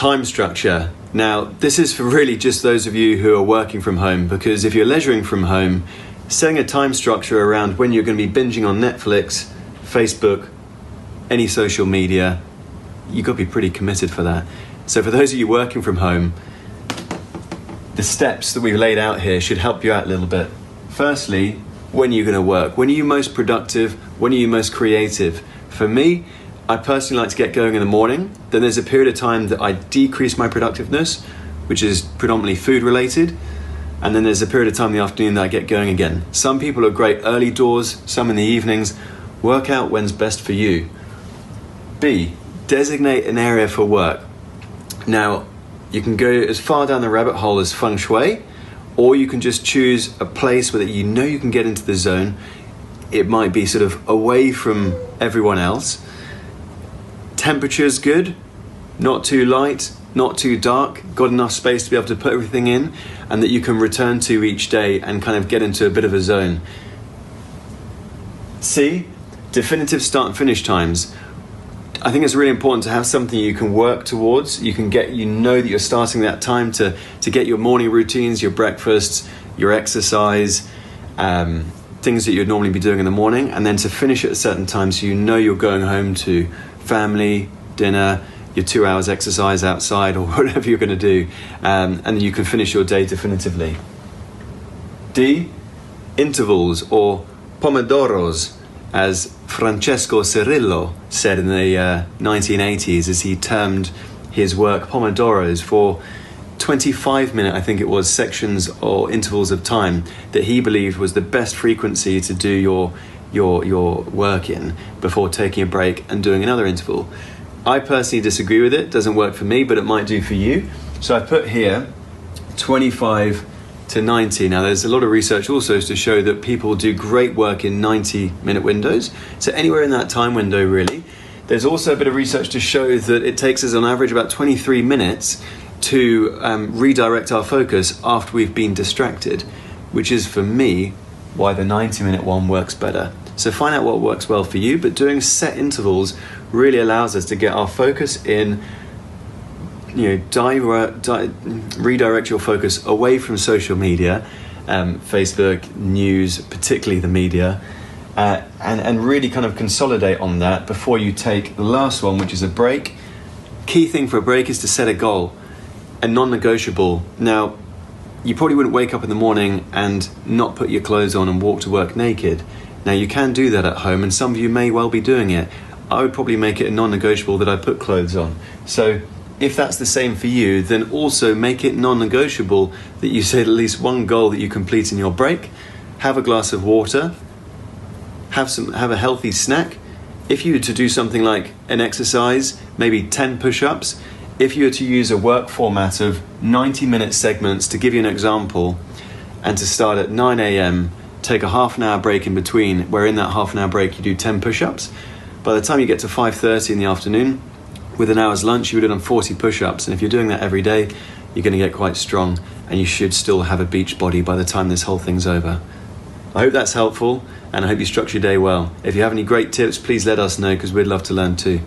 time structure. Now, this is for really just those of you who are working from home, because if you're leisuring from home, setting a time structure around when you're going to be binging on Netflix, Facebook, any social media, you've got to be pretty committed for that. So for those of you working from home, the steps that we've laid out here should help you out a little bit. Firstly, when are you going to work? When are you most productive? When are you most creative? For me, I personally like to get going in the morning. Then there's a period of time that I decrease my productiveness, which is predominantly food related. And then there's a period of time in the afternoon that I get going again. Some people are great early doors, some in the evenings. Work out when's best for you. B, designate an area for work. Now, you can go as far down the rabbit hole as feng shui, or you can just choose a place where you know you can get into the zone. It might be sort of away from everyone else. Temperature's good, not too light, not too dark, got enough space to be able to put everything in, and that you can return to each day and kind of get into a bit of a zone. C, definitive start and finish times. I think it's really important to have something you can work towards. You know that you're starting that time to get your morning routines, your breakfasts, your exercise, things that you'd normally be doing in the morning, and then to finish at a certain time so you know you're going home to family, dinner, your 2 hours exercise outside or whatever you're going to do, and you can finish your day definitively. D, intervals or pomodoros, as Francesco Cirillo said in the 1980s, as he termed his work pomodoros, for 25-minute, I think it was, sections or intervals of time that he believed was the best frequency to do your work in before taking a break and doing another interval. I personally disagree with it. Doesn't work for me, but it might do for you. So I put here 25 to 90. Now there's a lot of research also to show that people do great work in 90-minute windows. So anywhere in that time window, really. There's also a bit of research to show that it takes us on average about 23 minutes to redirect our focus after we've been distracted, which is, for me, why the 90-minute one works better. So find out what works well for you, but doing set intervals really allows us to get our focus in, redirect your focus away from social media, Facebook, news, particularly the media, and really kind of consolidate on that before you take the last one, which is a break. Key thing for a break is to set a goal, a non-negotiable. Now, you probably wouldn't wake up in the morning and not put your clothes on and walk to work naked. Now, you can do that at home, and some of you may well be doing it. I would probably make it a non-negotiable that I put clothes on. So if that's the same for you, then also make it non-negotiable that you set at least one goal that you complete in your break. Have a glass of water, have a healthy snack. If you were to do something like an exercise, maybe 10 push-ups, if you were to use a work format of 90-minute segments, to give you an example, and to start at 9 a.m., take a half an hour break in between, where in that half an hour break you do 10 push-ups. By the time you get to 5:30 in the afternoon, with an hour's lunch, you would have done 40 push-ups. And if you're doing that every day, you're going to get quite strong, and you should still have a beach body by the time this whole thing's over. I hope that's helpful, and I hope you structure your day well. If you have any great tips, please let us know, because we'd love to learn too.